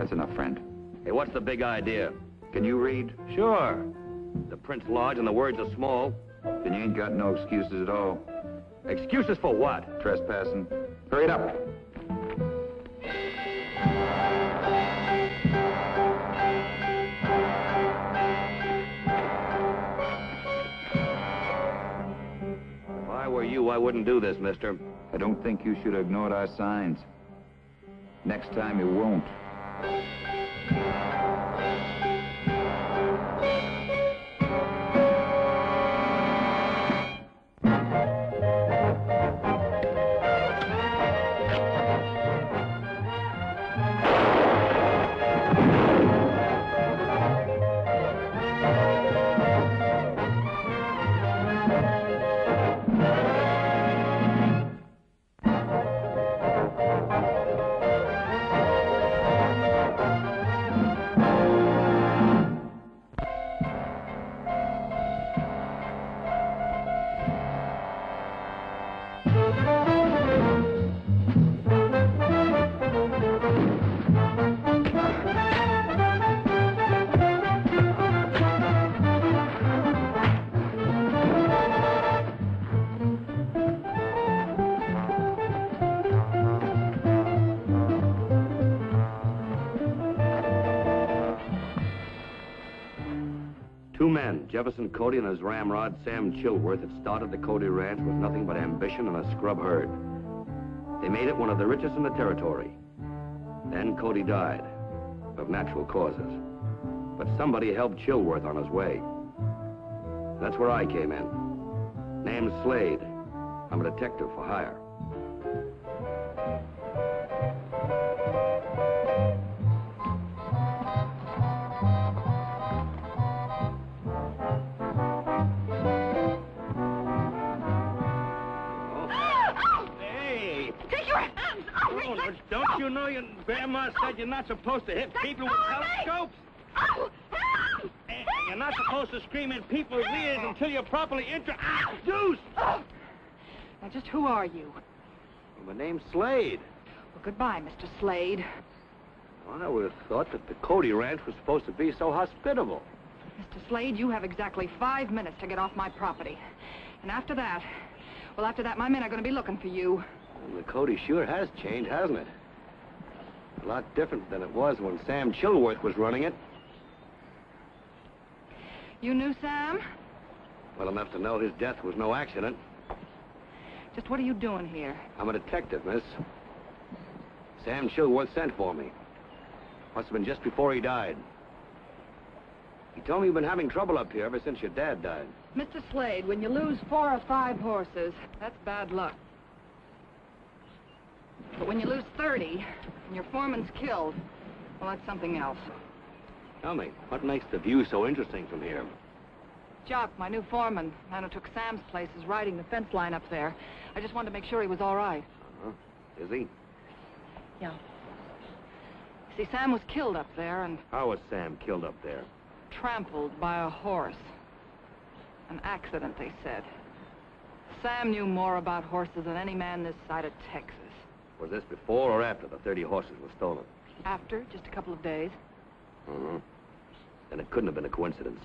That's enough, friend. Hey, what's the big idea? Can you read? Sure. The print's large and the words are small. Then you ain't got no excuses at all. Excuses for what? Trespassing. Hurry it up. If I were you, I wouldn't do this, mister. I don't think you should have ignored our signs. Next time you won't. Two men, Jefferson Cody and his ramrod, Sam Chilworth, had started the Cody Ranch with nothing but ambition and a scrub herd. They made it one of the richest in the territory. Then Cody died, of natural causes. But somebody helped Chilworth on his way. That's where I came in. Name's Slade. I'm a detective for hire. Don't you know your grandma said you're not supposed to hit people with telescopes? Oh, You're not supposed to scream in people's ears until you're properly introduced. Oh. Now, just who are you? Well, my name's Slade. Well, goodbye, Mr. Slade. Well, I would have thought that the Cody Ranch was supposed to be so hospitable. Mr. Slade, you have exactly 5 minutes to get off my property. And after that, my men are going to be looking for you. Well, the Cody sure has changed, hasn't it? A lot different than it was when Sam Chilworth was running it. You knew Sam? Well enough to know his death was no accident. Just what are you doing here? I'm a detective, miss. Sam Chilworth sent for me. Must have been just before he died. He told me you've been having trouble up here ever since your dad died. Mr. Slade, when you lose 4 or 5 horses, that's bad luck. But when you lose 30, and your foreman's killed, well, that's something else. Tell me, what makes the view so interesting from here? Jock, my new foreman, man who took Sam's place, is riding the fence line up there. I just wanted to make sure he was all right. Uh-huh. Is he? Yeah. See, Sam was killed up there and... How was Sam killed up there? Trampled by a horse. An accident, they said. Sam knew more about horses than any man this side of Texas. Was this before or after the 30 horses were stolen? After, just a couple of days. Uh-huh. Then it couldn't have been a coincidence.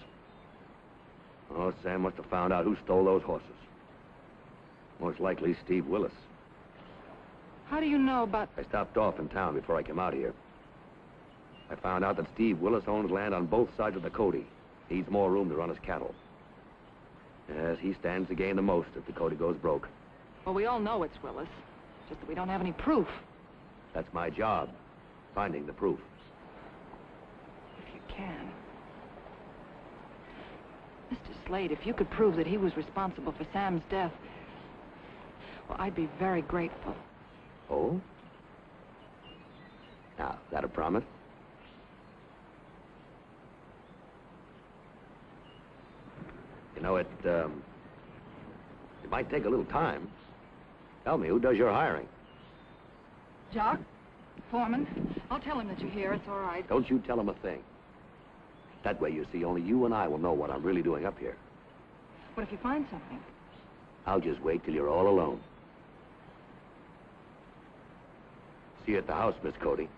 Oh, Sam must have found out who stole those horses. Most likely Steve Willis. How do you know about... I stopped off in town before I came out here. I found out that Steve Willis owns land on both sides of the Cody. Needs more room to run his cattle. Yes, he stands to gain the most if the Cody goes broke. Well, we all know it's Willis. Just that we don't have any proof. That's my job, finding the proof. If you can. Mr. Slade, if you could prove that he was responsible for Sam's death, well, I'd be very grateful. Oh? Now, is that a promise? You know, it might take a little time. Tell me, who does your hiring? Jock? Foreman? I'll tell him that you're here. It's all right. Don't you tell him a thing. That way, you see, only you and I will know what I'm really doing up here. What if you find something? I'll just wait till you're all alone. See you at the house, Miss Cody.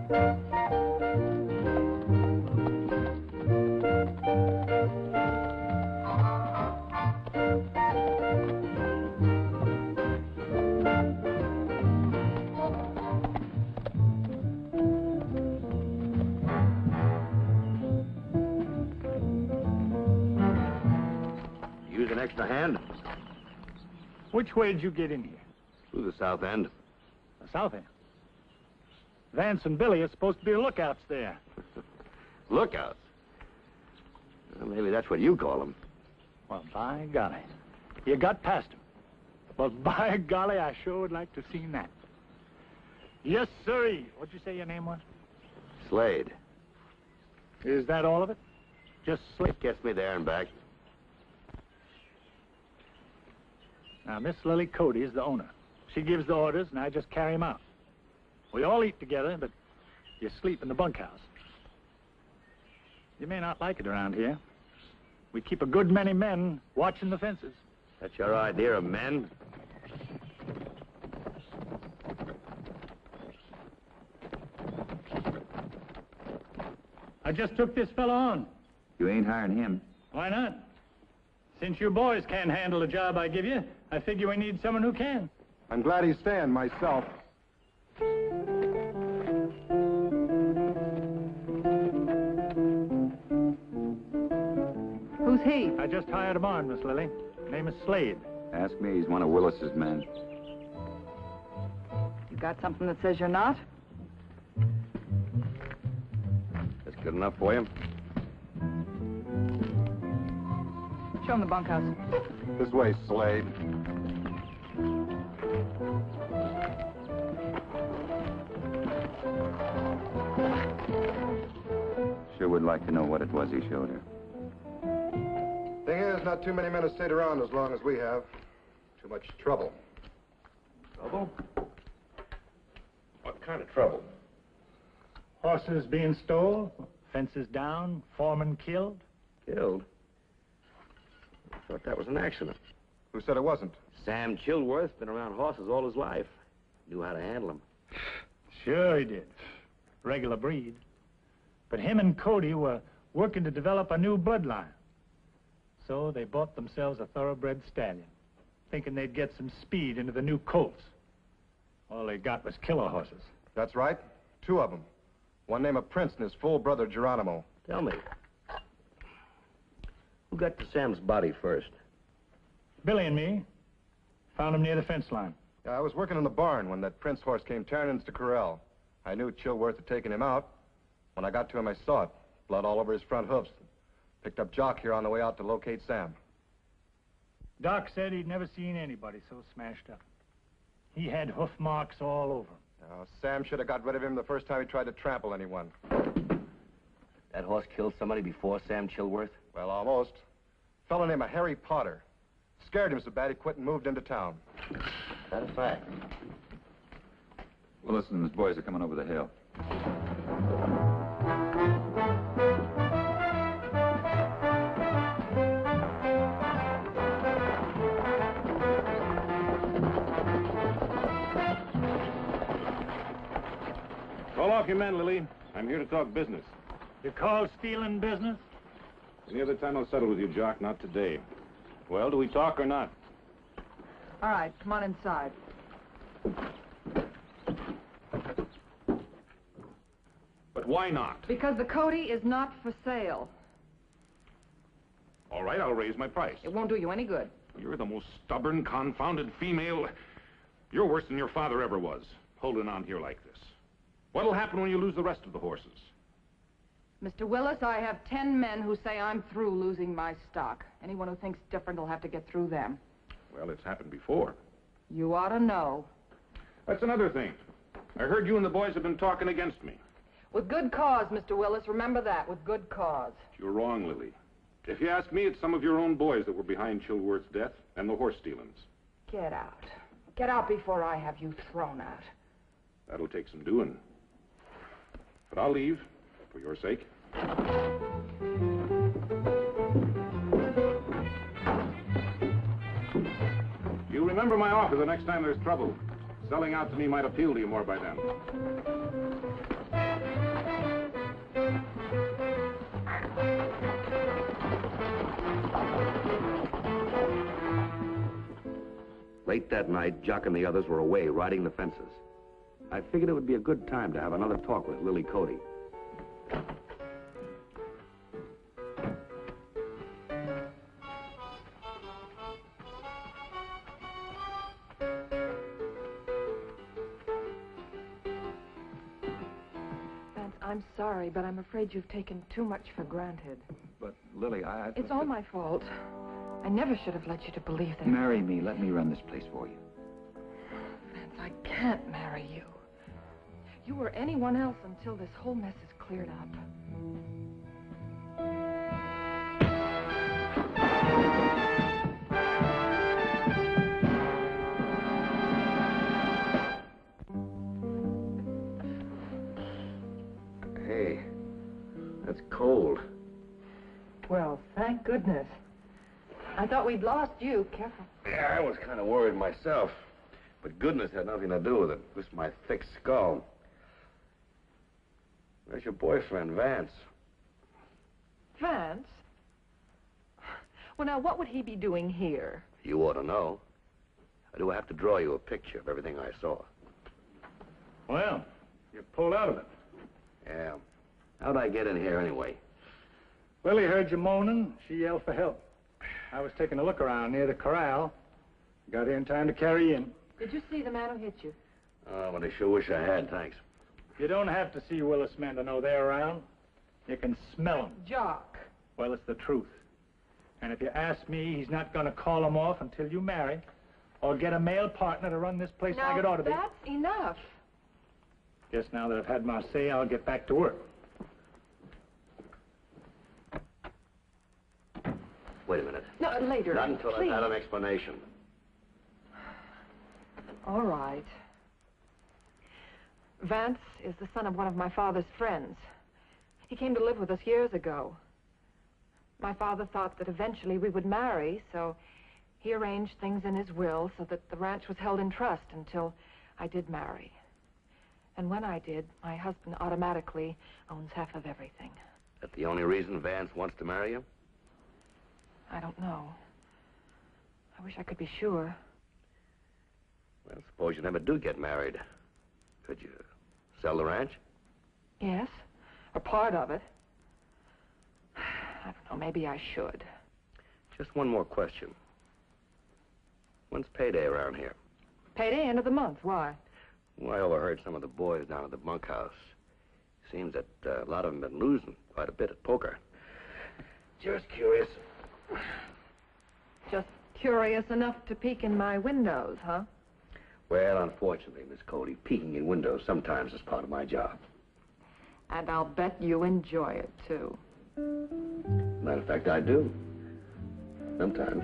Use an extra hand? Which way did you get in here? Through the south end. The south end. Vance and Billy are supposed to be lookouts there. Lookouts? Well, maybe that's what you call them. Well, by golly. You got past them. Well, by golly, I sure would like to have seen that. Yes, sirree. What'd you say your name was? Slade. Is that all of it? Just Slade? It gets me there and back. Now, Miss Lily Cody is the owner. She gives the orders, and I just carry them out. We all eat together, but you sleep in the bunkhouse. You may not like it around here. We keep a good many men watching the fences. That's your idea of men? I just took this fella on. You ain't hiring him. Why not? Since you boys can't handle the job I give you, I figure we need someone who can. I'm glad he's staying myself. Who's he? I just hired him on, Miss Lily. Name is Slade. Ask me, he's one of Willis's men. You got something that says you're not? That's good enough for you? Show him the bunkhouse. This way, Slade. Sure would like to know what it was he showed her. Thing is, not too many men have stayed around as long as we have. Too much trouble. Trouble? What kind of trouble? Horses being stole, fences down, foreman killed. Killed? I thought that was an accident. Who said it wasn't? Sam Chilworth's been around horses all his life. Knew how to handle them. Sure he did. Regular breed. But him and Cody were working to develop a new bloodline. So they bought themselves a thoroughbred stallion, thinking they'd get some speed into the new colts. All they got was killer horses. That's right. 2 of them. One named Prince and his full brother, Geronimo. Tell me, who got to Sam's body first? Billy and me found him near the fence line. Yeah, I was working in the barn when that Prince horse came tearing into the corral. I knew Chilworth had taken him out. When I got to him, I saw it. Blood all over his front hoofs. Picked up Jock here on the way out to locate Sam. Doc said he'd never seen anybody so smashed up. He had hoof marks all over him. Sam should have got rid of him the first time he tried to trample anyone. That horse killed somebody before Sam Chilworth? Well, almost. A fellow named Harry Potter. Scared him so bad he quit and moved into town. That a fact? Willis and his boys are coming over the hill. Call off your men, Lily. I'm here to talk business. You call stealing business? Any other time I'll settle with you, Jock, not today. Well, do we talk or not? All right, come on inside. But why not? Because the Cody is not for sale. All right, I'll raise my price. It won't do you any good. You're the most stubborn, confounded female. You're worse than your father ever was, holding on here like this. What'll happen when you lose the rest of the horses? Mr. Willis, I have 10 men who say I'm through losing my stock. Anyone who thinks different will have to get through them. Well, it's happened before. You ought to know. That's another thing. I heard you and the boys have been talking against me. With good cause, Mr. Willis. Remember that, with good cause. You're wrong, Lily. If you ask me, it's some of your own boys that were behind Chilworth's death and the horse stealings. Get out. Get out before I have you thrown out. That'll take some doing. But I'll leave, for your sake. You remember my offer the next time there's trouble. Selling out to me might appeal to you more by then. Late that night, Jock and the others were away riding the fences. I figured it would be a good time to have another talk with Lily Cody. Vance, I'm sorry, but I'm afraid you've taken too much for granted. But, Lily, It's all my fault. I never should have led you to believe that. Marry me. Let me run this place for you. Vance, I can't marry you. You or anyone else until this whole mess is cleared up. Hey, that's cold. Well, thank goodness. I thought we'd lost you. Careful. Yeah, I was kind of worried myself. But goodness had nothing to do with it. Just my thick skull. Where's your boyfriend, Vance? Vance? Well, now, what would he be doing here? You ought to know. I do have to draw you a picture of everything I saw. Well, you pulled out of it. Yeah. How'd I get in here anyway? Lily heard you moaning. She yelled for help. I was taking a look around near the corral. Got here in time to carry you in. Did you see the man who hit you? Oh, but I sure wish I had, thanks. You don't have to see Willis men to know they're around. You can smell them. Jock. Well, it's the truth. And if you ask me, he's not going to call them off until you marry or get a male partner to run this place like it ought to be. Now, that's enough. Guess now that I've had my say, I'll get back to work. Wait a minute. No, later. Not until please. I've had an explanation. All right. Vance is the son of one of my father's friends. He came to live with us years ago. My father thought that eventually we would marry, so he arranged things in his will so that the ranch was held in trust until I did marry. And when I did, my husband automatically owns half of everything. That the only reason Vance wants to marry you? I don't know. I wish I could be sure. Well, suppose you never do get married. Could you sell the ranch? Yes, or part of it. I don't know, maybe I should. Just one more question. When's payday around here? Payday, end of the month. Why? Well, I overheard some of the boys down at the bunkhouse. Seems that a lot of them have been losing quite a bit at poker. Just curious. Just curious enough to peek in my windows, huh? Well, unfortunately, Miss Cody, peeking in windows sometimes is part of my job. And I'll bet you enjoy it, too. Matter of fact, I do. Sometimes.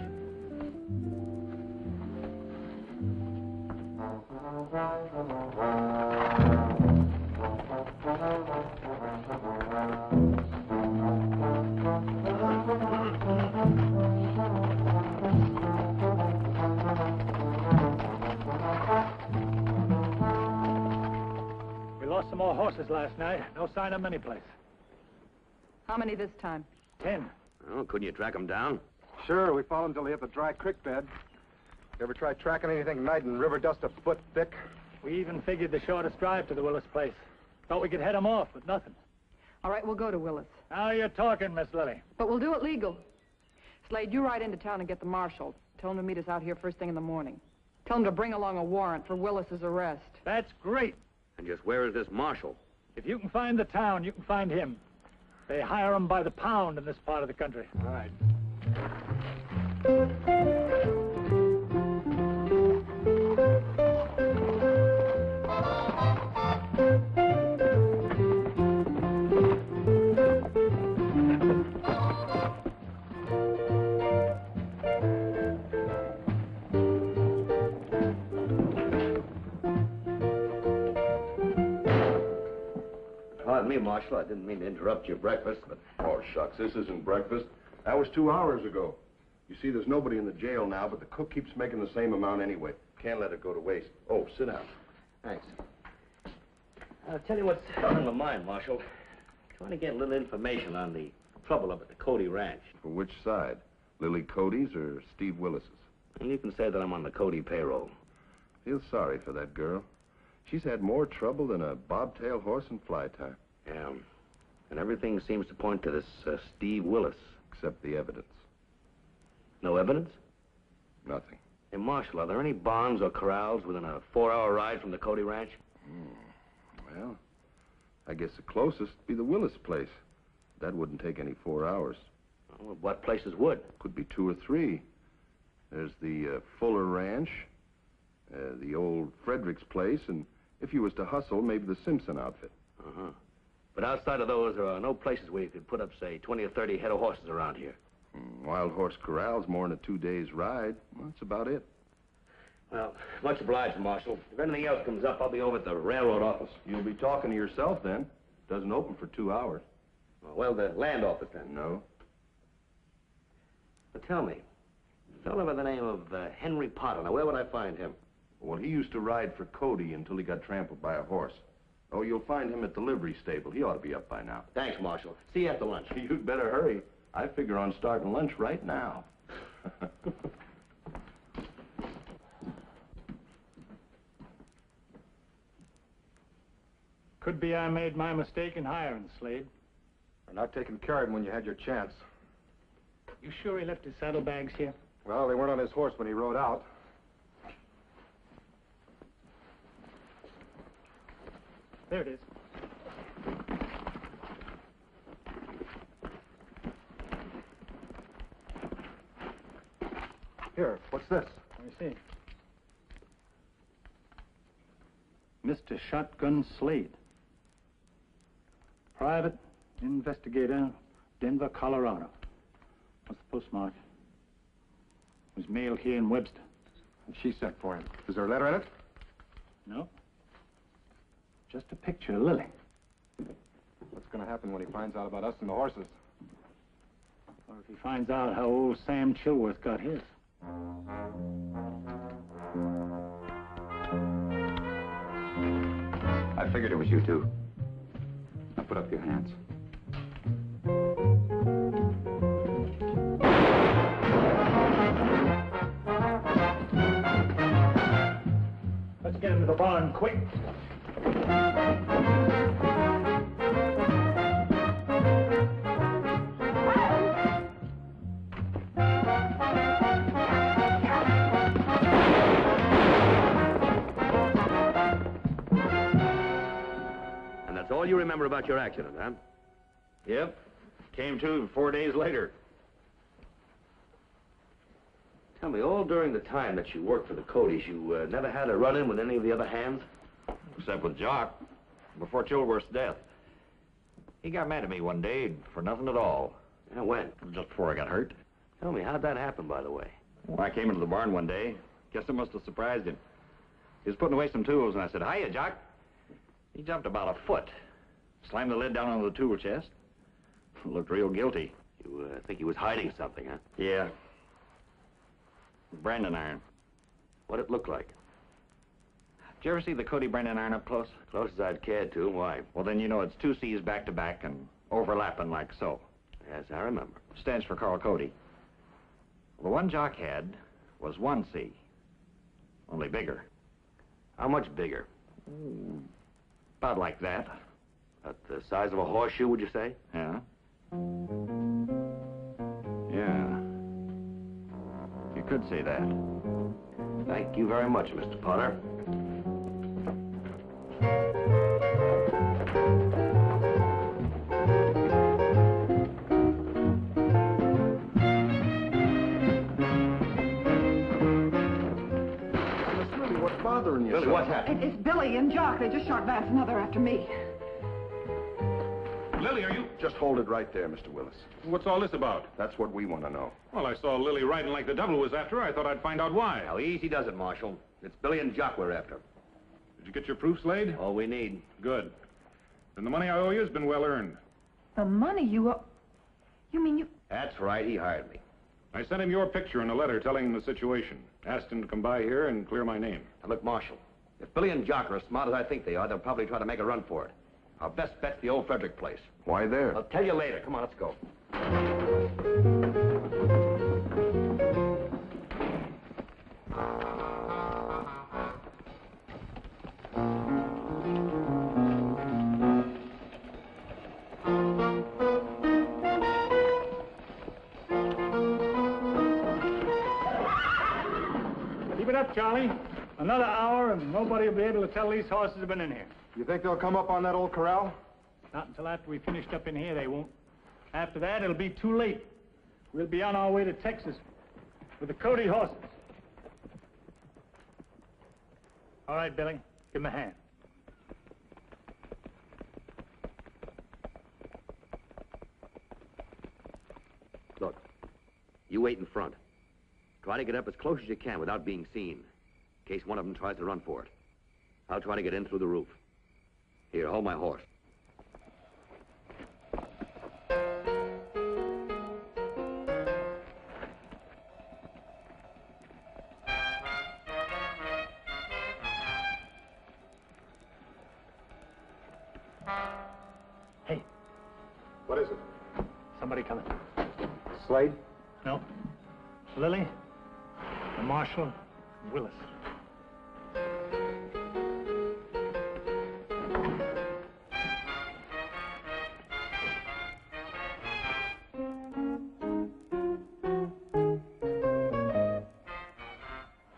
We lost some more horses last night. No sign of them anyplace. How many this time? 10. Oh, couldn't you track them down? Sure, we followed them till they hit the dry creek bed. You ever try tracking anything at night in river dust a foot thick? We even figured the shortest drive to the Willis place. Thought we could head them off, but nothing. All right, we'll go to Willis. Now you're talking, Miss Lily. But we'll do it legal. Slade, you ride into town and get the marshal. Tell him to meet us out here first thing in the morning. Tell him to bring along a warrant for Willis's arrest. That's great. And just where is this marshal? If you can find the town, you can find him. They hire them by the pound in this part of the country. All right. Pardon me, Marshal. I didn't mean to interrupt your breakfast, but... Oh, shucks, this isn't breakfast. That was 2 hours ago. You see, there's nobody in the jail now, but the cook keeps making the same amount anyway. Can't let it go to waste. Oh, sit down. Thanks. I'll tell you what's on my mind, Marshal. Trying to get a little information on the trouble up at the Cody Ranch. For which side? Lily Cody's or Steve Willis's? And you can say that I'm on the Cody payroll. Feel sorry for that girl. She's had more trouble than a bobtail horse in fly time. Yeah. And everything seems to point to this Steve Willis. Except the evidence. No evidence? Nothing. Hey, Marshal, are there any barns or corrals within a 4-hour ride from the Cody Ranch? Well, I guess the closest would be the Willis place. That wouldn't take any 4 hours. Well, what places would? Could be 2 or 3. There's the Fuller Ranch, the old Frederick's place, and if you was to hustle, maybe the Simpson outfit. Uh-huh. But outside of those, there are no places where you could put up, say, 20 or 30 head of horses around here. Wild Horse Corral's more than a 2 days ride. Well, that's about it. Well, much obliged, Marshal. If anything else comes up, I'll be over at the railroad office. You'll be talking to yourself then. Doesn't open for 2 hours. Well, the land office, then. No. But tell me, a fellow by the name of Henry Potter, now where would I find him? Well, he used to ride for Cody until he got trampled by a horse. Oh, you'll find him at the livery stable. He ought to be up by now. Thanks, Marshal. See you after lunch. You'd better hurry. I figure on starting lunch right now. Could be I made my mistake in hiring Slade. Or not taking care of him when you had your chance. You sure he left his saddlebags here? Well, they weren't on his horse when he rode out. There it is. Here, what's this? Let me see. Mr. Shotgun Slade. Private investigator, Denver, Colorado. What's the postmark? It was mailed here in Webster. And she sent for him. Is there a letter in it? No. Just a picture of Lily. What's going to happen when he finds out about us and the horses? Or if he finds out how old Sam Chilworth got his. I figured it was you two. Now put up your hands. Let's get into the barn quick. And that's all you remember about your accident, huh? Yep. Came to 4 days later. Tell me, all during the time that you worked for the Codys, you never had a run-in with any of the other hands? Except with Jock, before Chilworth's death. He got mad at me one day for nothing at all. Yeah, when? Just before I got hurt. Tell me, how'd that happen, by the way? Well, I came into the barn one day. Guess it must have surprised him. He was putting away some tools, and I said, "Hiya, Jock." He jumped about a foot, slammed the lid down on the tool chest. Looked real guilty. You think he was hiding something, huh? Yeah. Brandon iron. What'd it look like? Did you ever see the Cody Brandon iron up close? Close as I'd cared to. Why? Well, then you know it's 2 C's back to back and overlapping like so. Yes, I remember. Stands for Carl Cody. The one Jock had was 1 C, only bigger. How much bigger? About like that. About the size of a horseshoe, would you say? Yeah. Yeah. You could say that. Thank you very much, Mr. Potter. Miss Lily, what's bothering you? Lily, what's happened? It's Billy and Jock. They just shot Vance and they're after me. Lily, are you... Just hold it right there, Mr. Willis. What's all this about? That's what we want to know. Well, I saw Lily riding like the devil was after her. I thought I'd find out why. How easy does it, Marshal? It's Billy and Jock we're after. Did you get your proof, Slade? All we need. Good. Then the money I owe you has been well earned. The money you owe... You mean you... That's right, he hired me. I sent him your picture in a letter telling him the situation. Asked him to come by here and clear my name. Now, look, Marshal, if Billy and Jock are as smart as I think they are, they'll probably try to make a run for it. Our best bet's the old Frederick place. Why there? I'll tell you later. Come on, let's go. Keep it up, Charlie. Another hour and nobody will be able to tell these horses have been in here. You think they'll come up on that old corral? Not until after we finished up in here, they won't. After that, it'll be too late. We'll be on our way to Texas with the Cody horses. All right, Billy, give him a hand. Look, you wait in front. Try to get up as close as you can without being seen, in case one of them tries to run for it. I'll try to get in through the roof. Here, hold my horse. Hey. What is it? Somebody coming. Slade? No. Lily, the Marshal, Willis.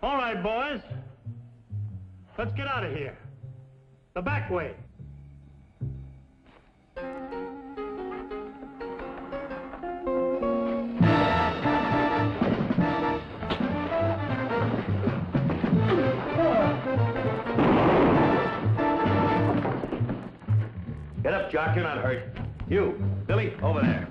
All right, boys. Let's get out of here. The back way. Get up, Jock, you're not hurt. You, Billy, over there.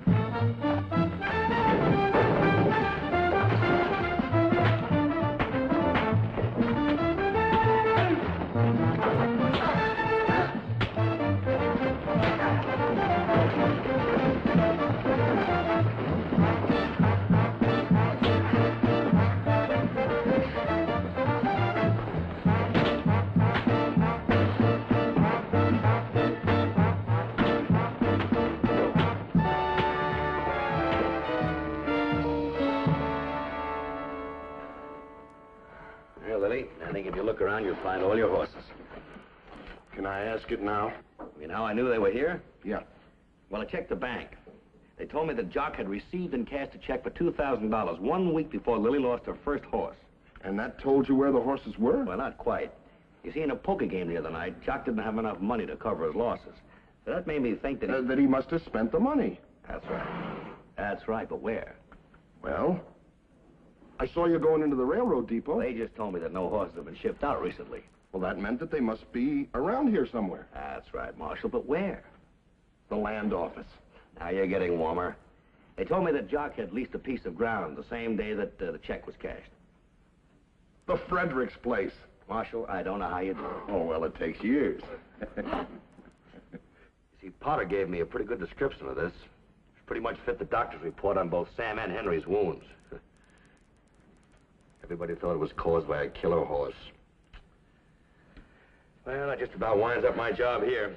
Here, Lily, I think if you look around, you'll find all your horses. Can I ask it now? You know how I knew they were here? Yeah. Well, I checked the bank. They told me that Jock had received and cashed a check for $2,000 1 week before Lily lost her first horse. And that told you where the horses were? Well, not quite. You see, in a poker game the other night, Jock didn't have enough money to cover his losses. So that made me think that he... That he must have spent the money. That's right. That's right, but where? Well, I saw you going into the railroad depot. Well, they just told me that no horses have been shipped out recently. Well, that meant that they must be around here somewhere. That's right, Marshal, but where? The land office. Now you're getting warmer. They told me that Jock had leased a piece of ground the same day that the check was cashed. The Fredericks place. Marshal, I don't know how you do it. Oh, well, it takes years. You see, Potter gave me a pretty good description of this. It pretty much fit the doctor's report on both Sam and Henry's wounds. Everybody thought it was caused by a killer horse. Well, that just about winds up my job here.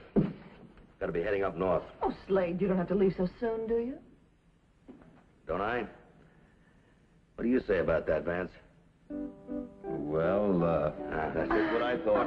Got to be heading up north. Oh, Slade, you don't have to leave so soon, do you? Don't I? What do you say about that, Vance? Well, That's just what I thought.